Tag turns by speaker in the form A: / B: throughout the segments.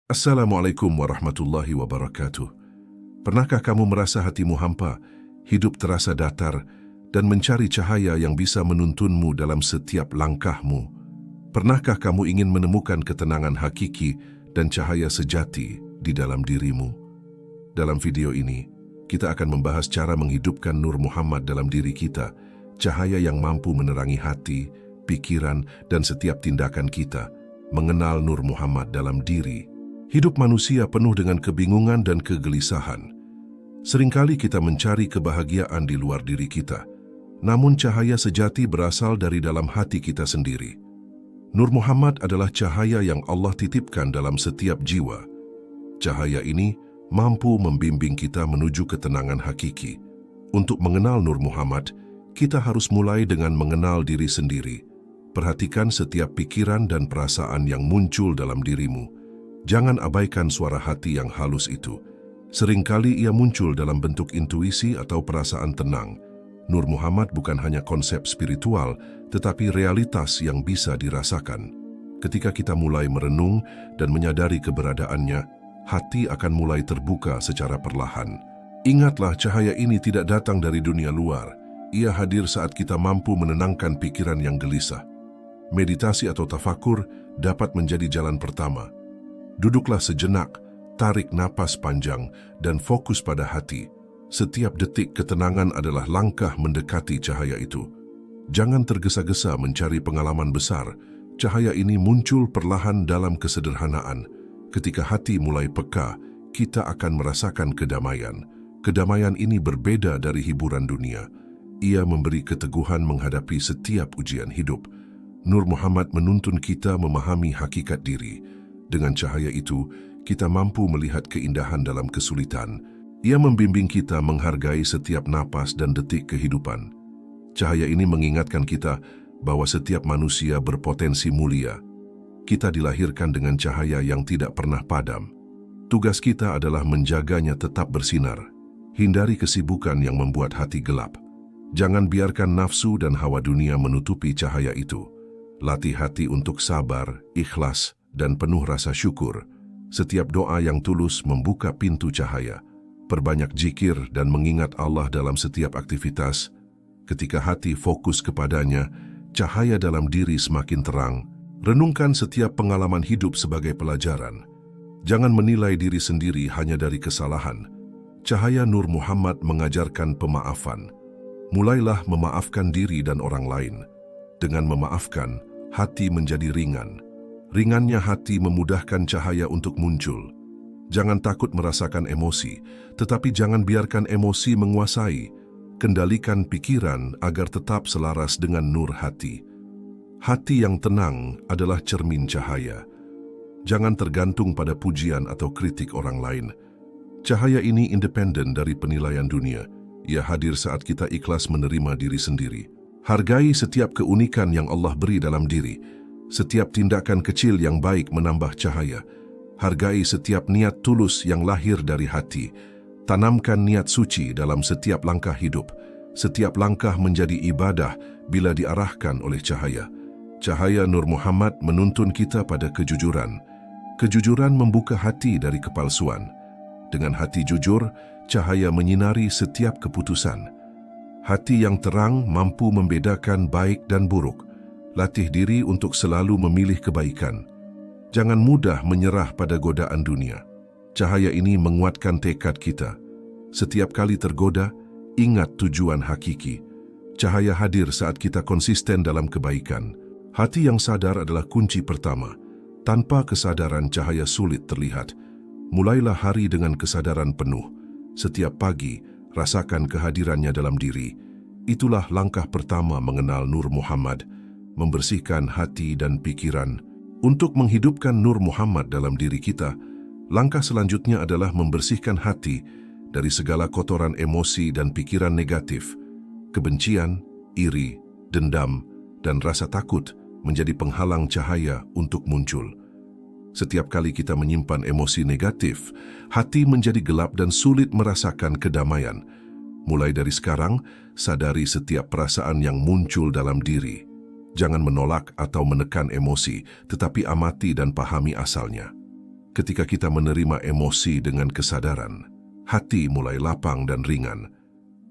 A: Assalamualaikum warahmatullahi wabarakatuh. Pernahkah kamu merasa hatimu hampa, hidup terasa datar, dan mencari cahaya yang bisa menuntunmu dalam setiap langkahmu? Pernahkah kamu ingin menemukan ketenangan hakiki dan cahaya sejati di dalam dirimu? Dalam video ini, kita akan membahas cara menghidupkan Nur Muhammad dalam diri kita, cahaya yang mampu menerangi hati, pikiran, dan setiap tindakan kita, mengenal Nur Muhammad dalam diri. Hidup manusia penuh dengan kebingungan dan kegelisahan. Seringkali kita mencari kebahagiaan di luar diri kita, namun cahaya sejati berasal dari dalam hati kita sendiri. Nur Muhammad adalah cahaya yang Allah titipkan dalam setiap jiwa. Cahaya ini mampu membimbing kita menuju ketenangan hakiki. Untuk mengenal Nur Muhammad, kita harus mulai dengan mengenal diri sendiri. Perhatikan setiap pikiran dan perasaan yang muncul dalam dirimu. Jangan abaikan suara hati yang halus itu. Seringkali ia muncul dalam bentuk intuisi atau perasaan tenang. Nur Muhammad bukan hanya konsep spiritual, tetapi realitas yang bisa dirasakan. Ketika kita mulai merenung dan menyadari keberadaannya, hati akan mulai terbuka secara perlahan. Ingatlah, cahaya ini tidak datang dari dunia luar. Ia hadir saat kita mampu menenangkan pikiran yang gelisah. Meditasi atau tafakur dapat menjadi jalan pertama. Duduklah sejenak, tarik napas panjang, dan fokus pada hati. Setiap detik ketenangan adalah langkah mendekati cahaya itu. Jangan tergesa-gesa mencari pengalaman besar. Cahaya ini muncul perlahan dalam kesederhanaan. Ketika hati mulai peka, kita akan merasakan kedamaian. Kedamaian ini berbeda dari hiburan dunia. Ia memberi keteguhan menghadapi setiap ujian hidup. Nur Muhammad menuntun kita memahami hakikat diri. Dengan cahaya itu, kita mampu melihat keindahan dalam kesulitan. Ia membimbing kita menghargai setiap napas dan detik kehidupan. Cahaya ini mengingatkan kita bahwa setiap manusia berpotensi mulia. Kita dilahirkan dengan cahaya yang tidak pernah padam. Tugas kita adalah menjaganya tetap bersinar. Hindari kesibukan yang membuat hati gelap. Jangan biarkan nafsu dan hawa dunia menutupi cahaya itu. Latih hati untuk sabar, ikhlas, dan penuh rasa syukur. Setiap doa yang tulus membuka pintu cahaya. Perbanyak zikir dan mengingat Allah dalam setiap aktivitas. Ketika hati fokus kepadanya, cahaya dalam diri semakin terang. Renungkan setiap pengalaman hidup sebagai pelajaran. Jangan menilai diri sendiri hanya dari kesalahan. Cahaya Nur Muhammad mengajarkan pemaafan. Mulailah memaafkan diri dan orang lain. Dengan memaafkan, hati menjadi ringan. Ringannya hati memudahkan cahaya untuk muncul. Jangan takut merasakan emosi, tetapi jangan biarkan emosi menguasai. Kendalikan pikiran agar tetap selaras dengan nur hati. Hati yang tenang adalah cermin cahaya. Jangan tergantung pada pujian atau kritik orang lain. Cahaya ini independen dari penilaian dunia. Ia hadir saat kita ikhlas menerima diri sendiri. Hargai setiap keunikan yang Allah beri dalam diri. Setiap tindakan kecil yang baik menambah cahaya. Hargai setiap niat tulus yang lahir dari hati. Tanamkan niat suci dalam setiap langkah hidup. Setiap langkah menjadi ibadah bila diarahkan oleh cahaya. Cahaya Nur Muhammad menuntun kita pada kejujuran. Kejujuran membuka hati dari kepalsuan. Dengan hati jujur, cahaya menyinari setiap keputusan. Hati yang terang mampu membedakan baik dan buruk. Latih diri untuk selalu memilih kebaikan. Jangan mudah menyerah pada godaan dunia. Cahaya ini menguatkan tekad kita. Setiap kali tergoda, ingat tujuan hakiki. Cahaya hadir saat kita konsisten dalam kebaikan. Hati yang sadar adalah kunci pertama. Tanpa kesadaran, cahaya sulit terlihat. Mulailah hari dengan kesadaran penuh. Setiap pagi, rasakan kehadirannya dalam diri. Itulah langkah pertama mengenal Nur Muhammad. Membersihkan hati dan pikiran. Untuk menghidupkan Nur Muhammad dalam diri kita, langkah selanjutnya adalah membersihkan hati dari segala kotoran emosi dan pikiran negatif. Kebencian, iri, dendam, dan rasa takut menjadi penghalang cahaya untuk muncul. Setiap kali kita menyimpan emosi negatif, hati menjadi gelap dan sulit merasakan kedamaian. Mulai dari sekarang, sadari setiap perasaan yang muncul dalam diri. Jangan menolak atau menekan emosi, tetapi amati dan pahami asalnya. Ketika kita menerima emosi dengan kesadaran, hati mulai lapang dan ringan.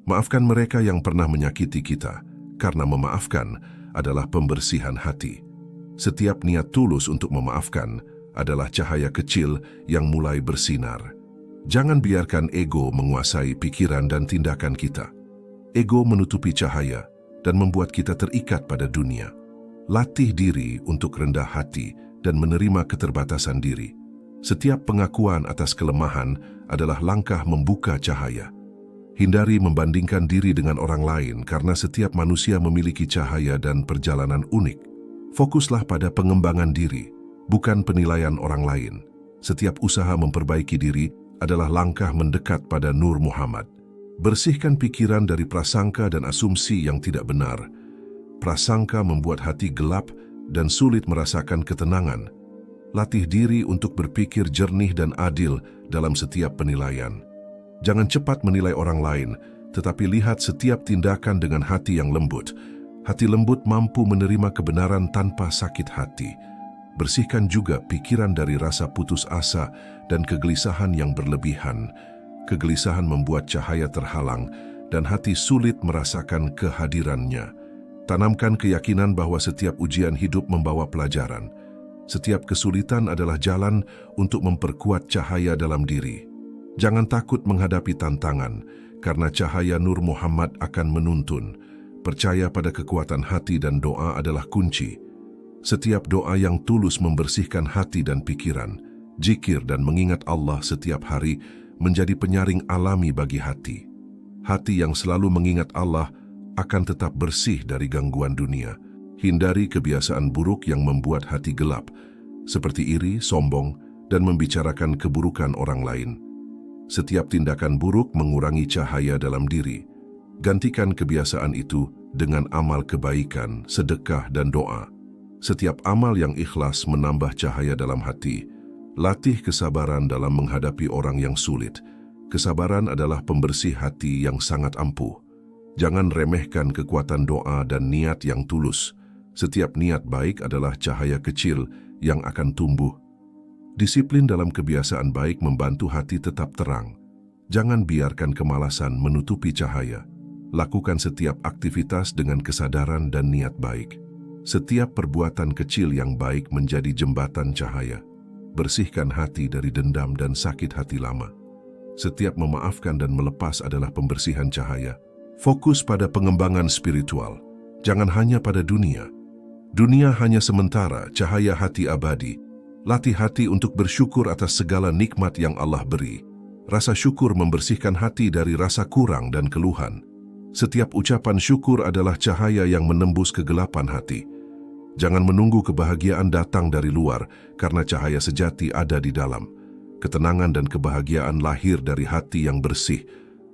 A: Maafkan mereka yang pernah menyakiti kita, karena memaafkan adalah pembersihan hati. Setiap niat tulus untuk memaafkan adalah cahaya kecil yang mulai bersinar. Jangan biarkan ego menguasai pikiran dan tindakan kita. Ego menutupi cahaya dan membuat kita terikat pada dunia. Latih diri untuk rendah hati dan menerima keterbatasan diri. Setiap pengakuan atas kelemahan adalah langkah membuka cahaya. Hindari membandingkan diri dengan orang lain karena setiap manusia memiliki cahaya dan perjalanan unik. Fokuslah pada pengembangan diri, bukan penilaian orang lain. Setiap usaha memperbaiki diri adalah langkah mendekat pada Nur Muhammad. Bersihkan pikiran dari prasangka dan asumsi yang tidak benar. Prasangka membuat hati gelap dan sulit merasakan ketenangan. Latih diri untuk berpikir jernih dan adil dalam setiap penilaian. Jangan cepat menilai orang lain, tetapi lihat setiap tindakan dengan hati yang lembut. Hati lembut mampu menerima kebenaran tanpa sakit hati. Bersihkan juga pikiran dari rasa putus asa dan kegelisahan yang berlebihan. Kegelisahan membuat cahaya terhalang dan hati sulit merasakan kehadirannya. Tanamkan keyakinan bahwa setiap ujian hidup membawa pelajaran. Setiap kesulitan adalah jalan untuk memperkuat cahaya dalam diri. Jangan takut menghadapi tantangan, karena cahaya Nur Muhammad akan menuntun. Percaya pada kekuatan hati dan doa adalah kunci. Setiap doa yang tulus membersihkan hati dan pikiran. Zikir dan mengingat Allah setiap hari menjadi penyaring alami bagi hati. Hati yang selalu mengingat Allah akan tetap bersih dari gangguan dunia. Hindari kebiasaan buruk yang membuat hati gelap, seperti iri, sombong, dan membicarakan keburukan orang lain. Setiap tindakan buruk mengurangi cahaya dalam diri. Gantikan kebiasaan itu dengan amal kebaikan, sedekah, dan doa. Setiap amal yang ikhlas menambah cahaya dalam hati. Latih kesabaran dalam menghadapi orang yang sulit. Kesabaran adalah pembersih hati yang sangat ampuh. Jangan remehkan kekuatan doa dan niat yang tulus. Setiap niat baik adalah cahaya kecil yang akan tumbuh. Disiplin dalam kebiasaan baik membantu hati tetap terang. Jangan biarkan kemalasan menutupi cahaya. Lakukan setiap aktivitas dengan kesadaran dan niat baik. Setiap perbuatan kecil yang baik menjadi jembatan cahaya. Bersihkan hati dari dendam dan sakit hati lama. Setiap memaafkan dan melepas adalah pembersihan cahaya. Fokus pada pengembangan spiritual. Jangan hanya pada dunia. Dunia hanya sementara, cahaya hati abadi. Latih hati untuk bersyukur atas segala nikmat yang Allah beri. Rasa syukur membersihkan hati dari rasa kurang dan keluhan. Setiap ucapan syukur adalah cahaya yang menembus kegelapan hati. Jangan menunggu kebahagiaan datang dari luar, karena cahaya sejati ada di dalam. Ketenangan dan kebahagiaan lahir dari hati yang bersih.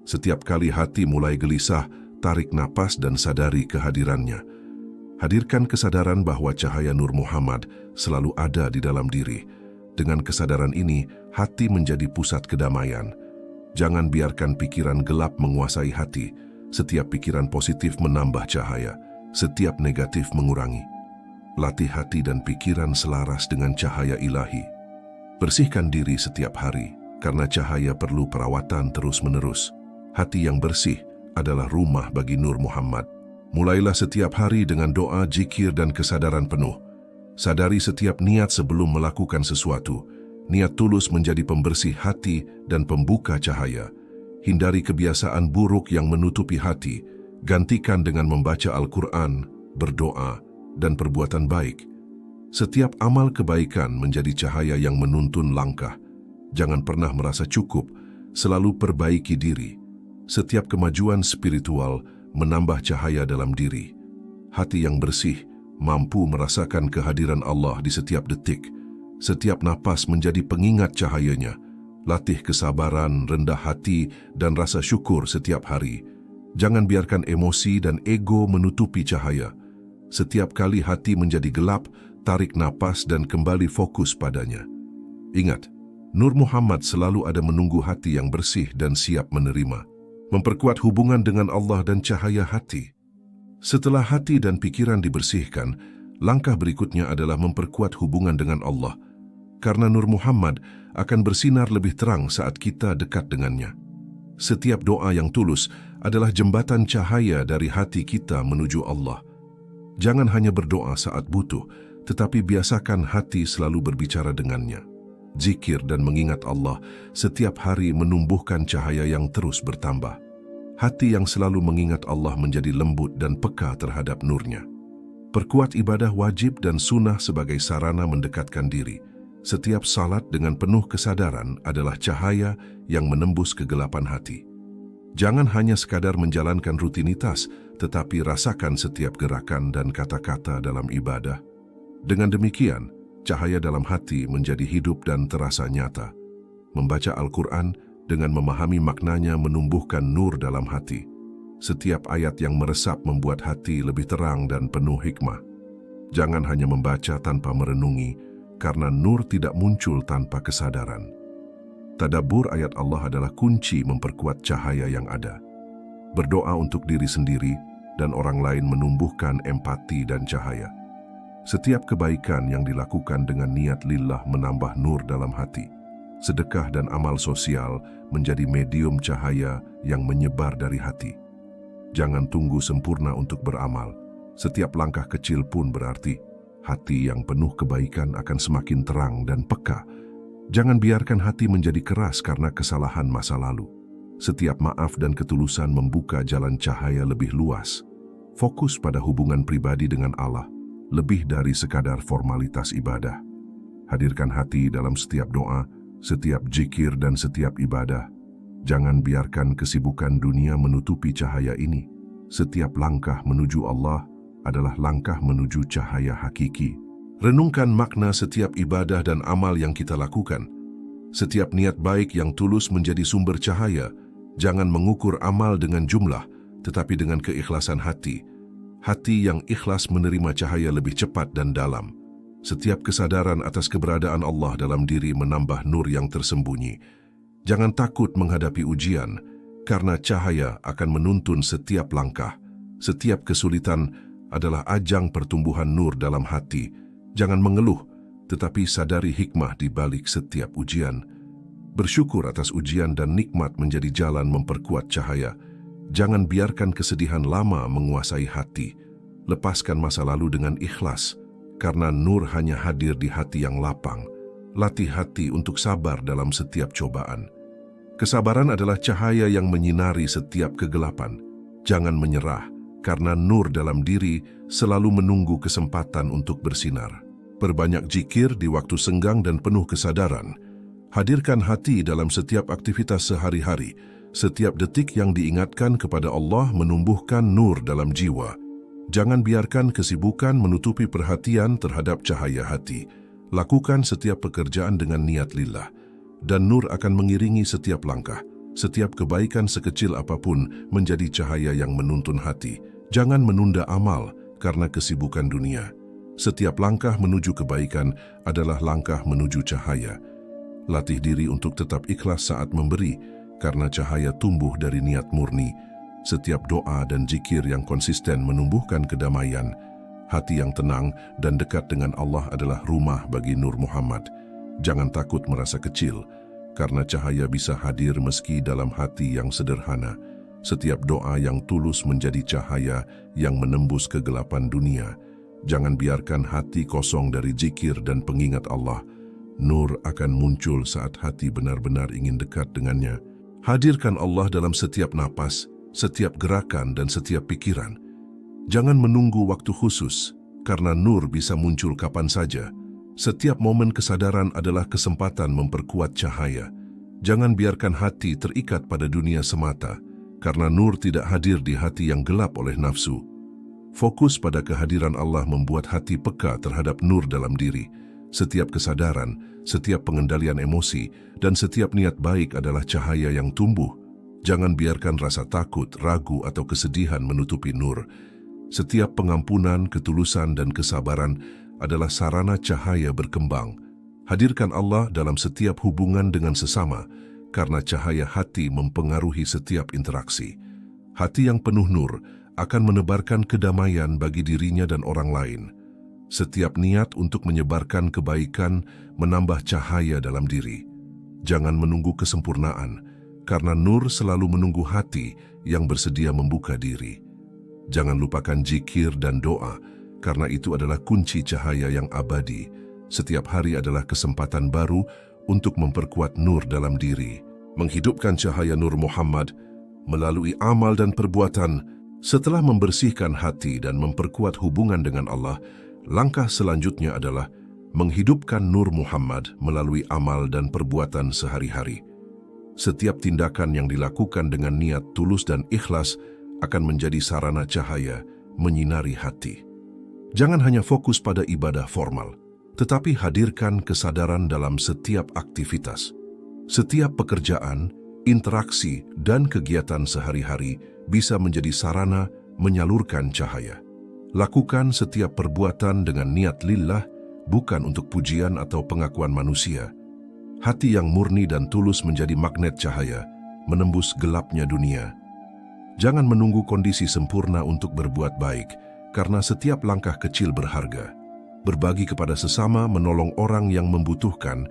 A: Setiap kali hati mulai gelisah, tarik napas dan sadari kehadirannya. Hadirkan kesadaran bahwa cahaya Nur Muhammad selalu ada di dalam diri. Dengan kesadaran ini, hati menjadi pusat kedamaian. Jangan biarkan pikiran gelap menguasai hati. Setiap pikiran positif menambah cahaya, setiap negatif mengurangi. Latih hati dan pikiran selaras dengan cahaya ilahi. Bersihkan diri setiap hari, karena cahaya perlu perawatan terus-menerus. Hati yang bersih adalah rumah bagi Nur Muhammad. Mulailah setiap hari dengan doa, zikir, dan kesadaran penuh. Sadari setiap niat sebelum melakukan sesuatu. Niat tulus menjadi pembersih hati dan pembuka cahaya. Hindari kebiasaan buruk yang menutupi hati. Gantikan dengan membaca Al-Quran, berdoa, dan perbuatan baik. Setiap amal kebaikan menjadi cahaya yang menuntun langkah. Jangan pernah merasa cukup, selalu perbaiki diri. Setiap kemajuan spiritual menambah cahaya dalam diri. Hati yang bersih mampu merasakan kehadiran Allah di setiap detik. Setiap napas menjadi pengingat cahayanya. Latih kesabaran, rendah hati, dan rasa syukur setiap hari. Jangan biarkan emosi dan ego menutupi cahaya. Setiap kali hati menjadi gelap, tarik napas dan kembali fokus padanya. Ingat, Nur Muhammad selalu ada menunggu hati yang bersih dan siap menerima. Memperkuat hubungan dengan Allah dan cahaya hati. Setelah hati dan pikiran dibersihkan, langkah berikutnya adalah memperkuat hubungan dengan Allah. karena Nur Muhammad akan bersinar lebih terang saat kita dekat dengannya. Setiap doa yang tulus adalah jembatan cahaya dari hati kita menuju Allah. Jangan hanya berdoa saat butuh, tetapi biasakan hati selalu berbicara dengannya. Zikir dan mengingat Allah setiap hari menumbuhkan cahaya yang terus bertambah. Hati yang selalu mengingat Allah menjadi lembut dan peka terhadap nurnya. Perkuat ibadah wajib dan sunnah sebagai sarana mendekatkan diri. Setiap salat dengan penuh kesadaran adalah cahaya yang menembus kegelapan hati. Jangan hanya sekadar menjalankan rutinitas, tetapi rasakan setiap gerakan dan kata-kata dalam ibadah. Dengan demikian, cahaya dalam hati menjadi hidup dan terasa nyata. Membaca Al-Quran dengan memahami maknanya menumbuhkan nur dalam hati. Setiap ayat yang meresap membuat hati lebih terang dan penuh hikmah. Jangan hanya membaca tanpa merenungi, karena nur tidak muncul tanpa kesadaran. Tadabbur ayat Allah adalah kunci memperkuat cahaya yang ada. Berdoa untuk diri sendiri dan orang lain menumbuhkan empati dan cahaya. Setiap kebaikan yang dilakukan dengan niat lillah menambah nur dalam hati. Sedekah dan amal sosial menjadi medium cahaya yang menyebar dari hati. Jangan tunggu sempurna untuk beramal. Setiap langkah kecil pun berarti. Hati yang penuh kebaikan akan semakin terang dan peka. Jangan biarkan hati menjadi keras karena kesalahan masa lalu. Setiap maaf dan ketulusan membuka jalan cahaya lebih luas. Fokus pada hubungan pribadi dengan Allah, lebih dari sekadar formalitas ibadah. Hadirkan hati dalam setiap doa, setiap zikir dan setiap ibadah. Jangan biarkan kesibukan dunia menutupi cahaya ini. Setiap langkah menuju Allah adalah langkah menuju cahaya hakiki. Renungkan makna setiap ibadah dan amal yang kita lakukan. Setiap niat baik yang tulus menjadi sumber cahaya. Jangan mengukur amal dengan jumlah, tetapi dengan keikhlasan hati. Hati yang ikhlas menerima cahaya lebih cepat dan dalam. Setiap kesadaran atas keberadaan Allah dalam diri menambah nur yang tersembunyi. Jangan takut menghadapi ujian, karena cahaya akan menuntun setiap langkah. Setiap kesulitan adalah ajang pertumbuhan nur dalam hati. Jangan mengeluh, tetapi sadari hikmah di balik setiap ujian. Bersyukur atas ujian dan nikmat menjadi jalan memperkuat cahaya. Jangan biarkan kesedihan lama menguasai hati. Lepaskan masa lalu dengan ikhlas, karena nur hanya hadir di hati yang lapang. Latih hati untuk sabar dalam setiap cobaan. Kesabaran adalah cahaya yang menyinari setiap kegelapan. Jangan menyerah, karena nur dalam diri selalu menunggu kesempatan untuk bersinar. Perbanyak zikir di waktu senggang dan penuh kesadaran. Hadirkan hati dalam setiap aktivitas sehari-hari. Setiap detik yang diingatkan kepada Allah menumbuhkan nur dalam jiwa. Jangan biarkan kesibukan menutupi perhatian terhadap cahaya hati. Lakukan setiap pekerjaan dengan niat lillah, dan nur akan mengiringi setiap langkah. Setiap kebaikan sekecil apapun menjadi cahaya yang menuntun hati. Jangan menunda amal karena kesibukan dunia. Setiap langkah menuju kebaikan adalah langkah menuju cahaya. Latih diri untuk tetap ikhlas saat memberi, karena cahaya tumbuh dari niat murni. Setiap doa dan zikir yang konsisten menumbuhkan kedamaian. Hati yang tenang dan dekat dengan Allah adalah rumah bagi Nur Muhammad. Jangan takut merasa kecil, karena cahaya bisa hadir meski dalam hati yang sederhana. Setiap doa yang tulus menjadi cahaya yang menembus kegelapan dunia. Jangan biarkan hati kosong dari zikir dan pengingat Allah. Nur akan muncul saat hati benar-benar ingin dekat dengannya. Hadirkan Allah dalam setiap napas, setiap gerakan dan setiap pikiran. Jangan menunggu waktu khusus, karena nur bisa muncul kapan saja. Setiap momen kesadaran adalah kesempatan memperkuat cahaya. Jangan biarkan hati terikat pada dunia semata, karena nur tidak hadir di hati yang gelap oleh nafsu. Fokus pada kehadiran Allah membuat hati peka terhadap nur dalam diri. Setiap kesadaran, setiap pengendalian emosi, dan setiap niat baik adalah cahaya yang tumbuh. Jangan biarkan rasa takut, ragu, atau kesedihan menutupi nur. Setiap pengampunan, ketulusan, dan kesabaran adalah sarana cahaya berkembang. Hadirkan Allah dalam setiap hubungan dengan sesama, karena cahaya hati mempengaruhi setiap interaksi. Hati yang penuh nur akan menebarkan kedamaian bagi dirinya dan orang lain. Setiap niat untuk menyebarkan kebaikan menambah cahaya dalam diri. Jangan menunggu kesempurnaan, karena nur selalu menunggu hati yang bersedia membuka diri. Jangan lupakan zikir dan doa, karena itu adalah kunci cahaya yang abadi. Setiap hari adalah kesempatan baru untuk memperkuat nur dalam diri, menghidupkan cahaya Nur Muhammad melalui amal dan perbuatan. Setelah membersihkan hati dan memperkuat hubungan dengan Allah, langkah selanjutnya adalah menghidupkan Nur Muhammad melalui amal dan perbuatan sehari-hari. Setiap tindakan yang dilakukan dengan niat tulus dan ikhlas akan menjadi sarana cahaya menyinari hati. Jangan hanya fokus pada ibadah formal, tetapi hadirkan kesadaran dalam setiap aktivitas. Setiap pekerjaan, interaksi, dan kegiatan sehari-hari bisa menjadi sarana menyalurkan cahaya. Lakukan setiap perbuatan dengan niat lillah, bukan untuk pujian atau pengakuan manusia. Hati yang murni dan tulus menjadi magnet cahaya, menembus gelapnya dunia. Jangan menunggu kondisi sempurna untuk berbuat baik, karena setiap langkah kecil berharga. Berbagi kepada sesama, menolong orang yang membutuhkan,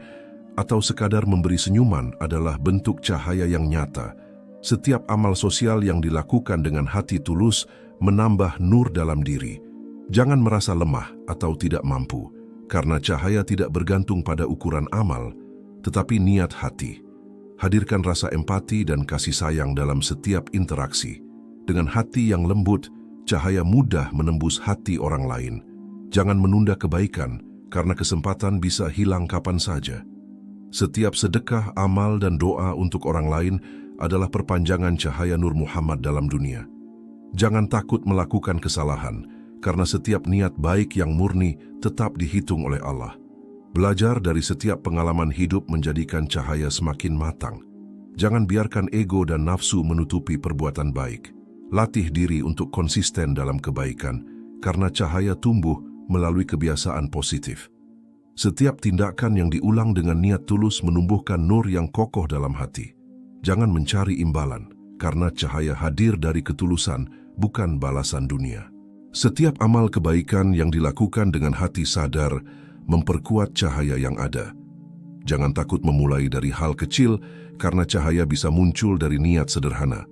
A: atau sekadar memberi senyuman adalah bentuk cahaya yang nyata. Setiap amal sosial yang dilakukan dengan hati tulus menambah nur dalam diri. Jangan merasa lemah atau tidak mampu, karena cahaya tidak bergantung pada ukuran amal, tetapi niat hati. Hadirkan rasa empati dan kasih sayang dalam setiap interaksi. Dengan hati yang lembut, cahaya mudah menembus hati orang lain. Jangan menunda kebaikan, karena kesempatan bisa hilang kapan saja. Setiap sedekah, amal, dan doa untuk orang lain adalah perpanjangan cahaya Nur Muhammad dalam dunia. Jangan takut melakukan kesalahan, karena setiap niat baik yang murni tetap dihitung oleh Allah. Belajar dari setiap pengalaman hidup menjadikan cahaya semakin matang. Jangan biarkan ego dan nafsu menutupi perbuatan baik. Latih diri untuk konsisten dalam kebaikan, karena cahaya tumbuh melalui kebiasaan positif. Setiap tindakan yang diulang dengan niat tulus menumbuhkan nur yang kokoh dalam hati. Jangan mencari imbalan, karena cahaya hadir dari ketulusan, bukan balasan dunia. Setiap amal kebaikan yang dilakukan dengan hati sadar memperkuat cahaya yang ada. Jangan takut memulai dari hal kecil, karena cahaya bisa muncul dari niat sederhana.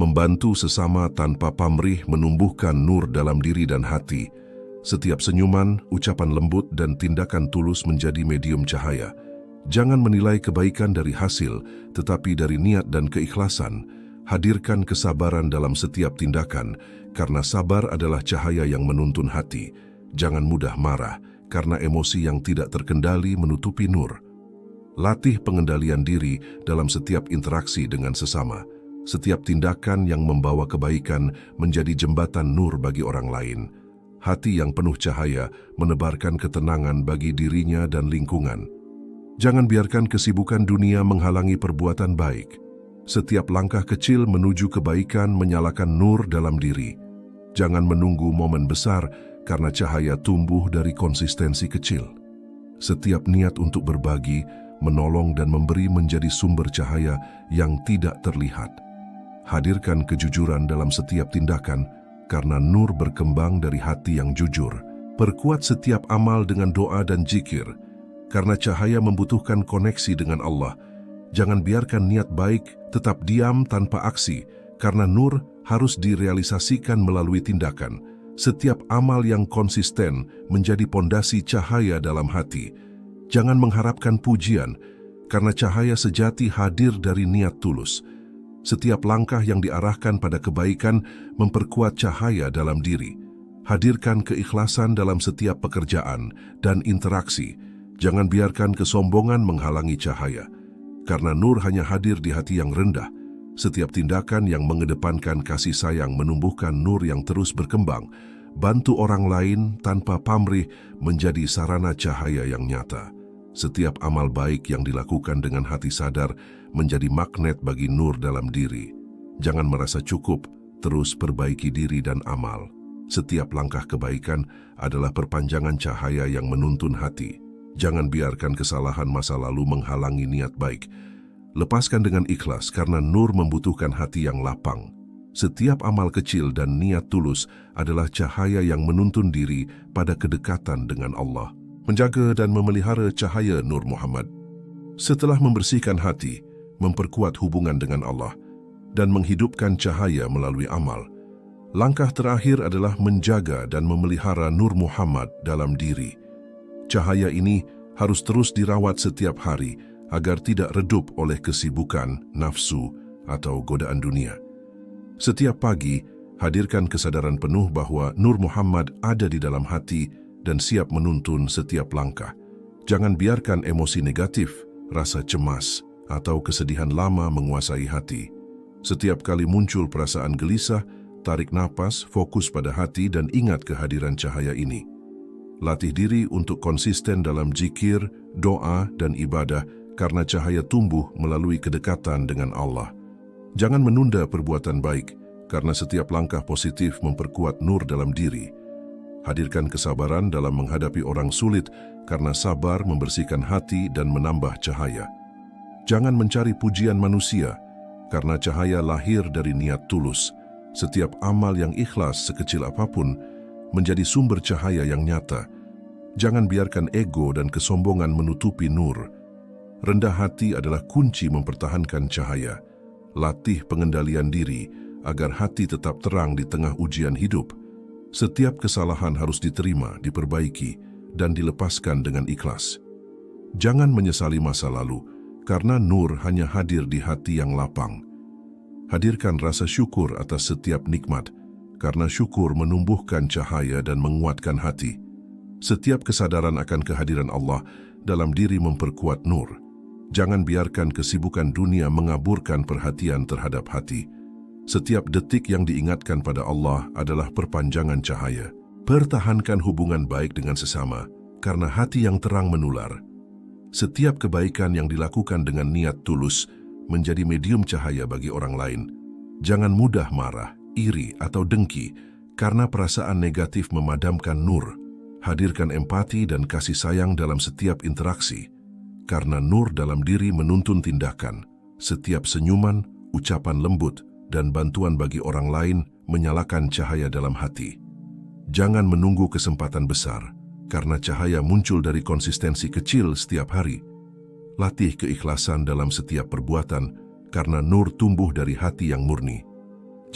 A: Membantu sesama tanpa pamrih menumbuhkan nur dalam diri dan hati. Setiap senyuman, ucapan lembut, dan tindakan tulus menjadi medium cahaya. Jangan menilai kebaikan dari hasil, tetapi dari niat dan keikhlasan. Hadirkan kesabaran dalam setiap tindakan, karena sabar adalah cahaya yang menuntun hati. Jangan mudah marah, karena emosi yang tidak terkendali menutupi nur. Latih pengendalian diri dalam setiap interaksi dengan sesama. Setiap tindakan yang membawa kebaikan menjadi jembatan nur bagi orang lain. Hati yang penuh cahaya menebarkan ketenangan bagi dirinya dan lingkungan. Jangan biarkan kesibukan dunia menghalangi perbuatan baik. Setiap langkah kecil menuju kebaikan menyalakan nur dalam diri. Jangan menunggu momen besar, karena cahaya tumbuh dari konsistensi kecil. Setiap niat untuk berbagi, menolong, dan memberi menjadi sumber cahaya yang tidak terlihat. Hadirkan kejujuran dalam setiap tindakan, karena nur berkembang dari hati yang jujur. Perkuat setiap amal dengan doa dan zikir, karena cahaya membutuhkan koneksi dengan Allah. Jangan biarkan niat baik tetap diam tanpa aksi, karena nur harus direalisasikan melalui tindakan. Setiap amal yang konsisten menjadi pondasi cahaya dalam hati. Jangan mengharapkan pujian, karena cahaya sejati hadir dari niat tulus. Setiap langkah yang diarahkan pada kebaikan memperkuat cahaya dalam diri. Hadirkan keikhlasan dalam setiap pekerjaan dan interaksi. Jangan biarkan kesombongan menghalangi cahaya, karena nur hanya hadir di hati yang rendah. Setiap tindakan yang mengedepankan kasih sayang menumbuhkan nur yang terus berkembang. Bantu orang lain tanpa pamrih menjadi sarana cahaya yang nyata. Setiap amal baik yang dilakukan dengan hati sadar menjadi magnet bagi nur dalam diri. Jangan merasa cukup, terus perbaiki diri dan amal. Setiap langkah kebaikan adalah perpanjangan cahaya yang menuntun hati. Jangan biarkan kesalahan masa lalu menghalangi niat baik. Lepaskan dengan ikhlas, karena nur membutuhkan hati yang lapang. Setiap amal kecil dan niat tulus adalah cahaya yang menuntun diri pada kedekatan dengan Allah. Menjaga dan memelihara cahaya Nur Muhammad. Setelah membersihkan hati, memperkuat hubungan dengan Allah, dan menghidupkan cahaya melalui amal, langkah terakhir adalah menjaga dan memelihara Nur Muhammad dalam diri. Cahaya ini harus terus dirawat setiap hari agar tidak redup oleh kesibukan, nafsu, atau godaan dunia. Setiap pagi, hadirkan kesadaran penuh bahwa Nur Muhammad ada di dalam hati dan siap menuntun setiap langkah. Jangan biarkan emosi negatif, rasa cemas, atau kesedihan lama menguasai hati. Setiap kali muncul perasaan gelisah, tarik napas, fokus pada hati dan ingat kehadiran cahaya ini. Latih diri untuk konsisten dalam zikir, doa, dan ibadah karena cahaya tumbuh melalui kedekatan dengan Allah. Jangan menunda perbuatan baik karena setiap langkah positif memperkuat nur dalam diri. Hadirkan kesabaran dalam menghadapi orang sulit karena sabar membersihkan hati dan menambah cahaya. Jangan mencari pujian manusia karena cahaya lahir dari niat tulus. Setiap amal yang ikhlas sekecil apapun menjadi sumber cahaya yang nyata. Jangan biarkan ego dan kesombongan menutupi nur. Rendah hati adalah kunci mempertahankan cahaya. Latih pengendalian diri agar hati tetap terang di tengah ujian hidup. Setiap kesalahan harus diterima, diperbaiki, dan dilepaskan dengan ikhlas. Jangan menyesali masa lalu, karena nur hanya hadir di hati yang lapang. Hadirkan rasa syukur atas setiap nikmat, karena syukur menumbuhkan cahaya dan menguatkan hati. Setiap kesadaran akan kehadiran Allah dalam diri memperkuat nur. Jangan biarkan kesibukan dunia mengaburkan perhatian terhadap hati. Setiap detik yang diingatkan pada Allah adalah perpanjangan cahaya. Pertahankan hubungan baik dengan sesama, karena hati yang terang menular. Setiap kebaikan yang dilakukan dengan niat tulus menjadi medium cahaya bagi orang lain. Jangan mudah marah, iri, atau dengki, karena perasaan negatif memadamkan nur. Hadirkan empati dan kasih sayang dalam setiap interaksi, karena nur dalam diri menuntun tindakan. Setiap senyuman, ucapan lembut, dan bantuan bagi orang lain menyalakan cahaya dalam hati. Jangan menunggu kesempatan besar, karena cahaya muncul dari konsistensi kecil setiap hari. Latih keikhlasan dalam setiap perbuatan, karena nur tumbuh dari hati yang murni.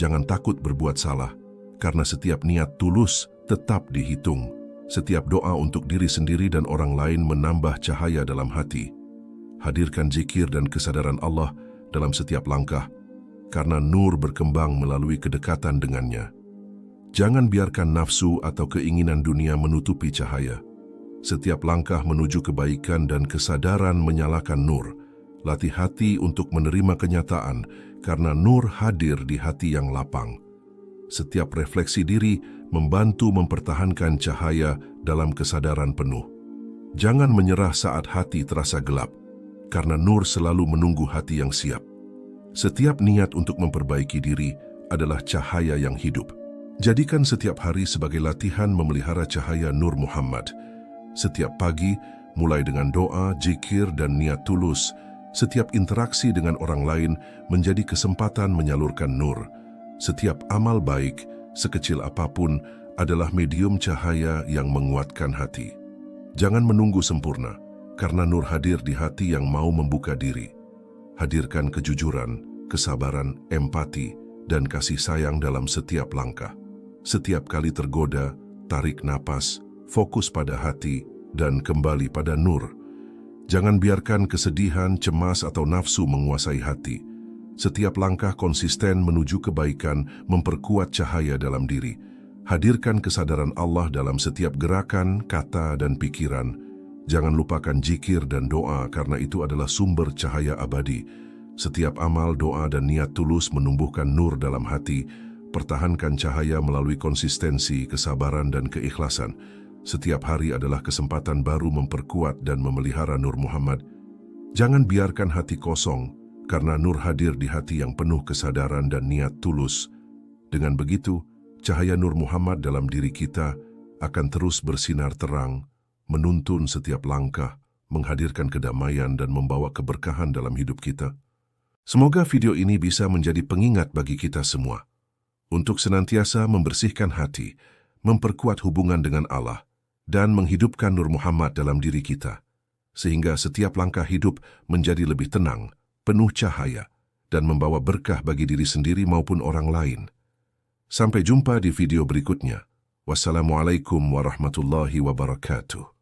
A: Jangan takut berbuat salah, karena setiap niat tulus tetap dihitung. Setiap doa untuk diri sendiri dan orang lain menambah cahaya dalam hati. Hadirkan zikir dan kesadaran Allah dalam setiap langkah, karena nur berkembang melalui kedekatan dengannya. Jangan biarkan nafsu atau keinginan dunia menutupi cahaya. Setiap langkah menuju kebaikan dan kesadaran menyalakan nur. Latih hati untuk menerima kenyataan, karena nur hadir di hati yang lapang. Setiap refleksi diri membantu mempertahankan cahaya dalam kesadaran penuh. Jangan menyerah saat hati terasa gelap, karena nur selalu menunggu hati yang siap. Setiap niat untuk memperbaiki diri adalah cahaya yang hidup. Jadikan setiap hari sebagai latihan memelihara cahaya Nur Muhammad. Setiap pagi, mulai dengan doa, zikir, dan niat tulus, setiap interaksi dengan orang lain menjadi kesempatan menyalurkan nur. Setiap amal baik, sekecil apapun, adalah medium cahaya yang menguatkan hati. Jangan menunggu sempurna, karena nur hadir di hati yang mau membuka diri. Hadirkan kejujuran, kesabaran, empati, dan kasih sayang dalam setiap langkah. Setiap kali tergoda, tarik napas, fokus pada hati, dan kembali pada nur. Jangan biarkan kesedihan, cemas, atau nafsu menguasai hati. Setiap langkah konsisten menuju kebaikan memperkuat cahaya dalam diri. Hadirkan kesadaran Allah dalam setiap gerakan, kata, dan pikiran. Jangan lupakan zikir dan doa karena itu adalah sumber cahaya abadi. Setiap amal, doa, dan niat tulus menumbuhkan nur dalam hati. Pertahankan cahaya melalui konsistensi, kesabaran, dan keikhlasan. Setiap hari adalah kesempatan baru memperkuat dan memelihara Nur Muhammad. Jangan biarkan hati kosong, karena nur hadir di hati yang penuh kesadaran dan niat tulus. Dengan begitu, cahaya Nur Muhammad dalam diri kita akan terus bersinar terang, menuntun setiap langkah, menghadirkan kedamaian dan membawa keberkahan dalam hidup kita. Semoga video ini bisa menjadi pengingat bagi kita semua. untuk senantiasa membersihkan hati, memperkuat hubungan dengan Allah, dan menghidupkan Nur Muhammad dalam diri kita, sehingga setiap langkah hidup menjadi lebih tenang, penuh cahaya, dan membawa berkah bagi diri sendiri maupun orang lain. Sampai jumpa di video berikutnya. Wassalamualaikum warahmatullahi wabarakatuh.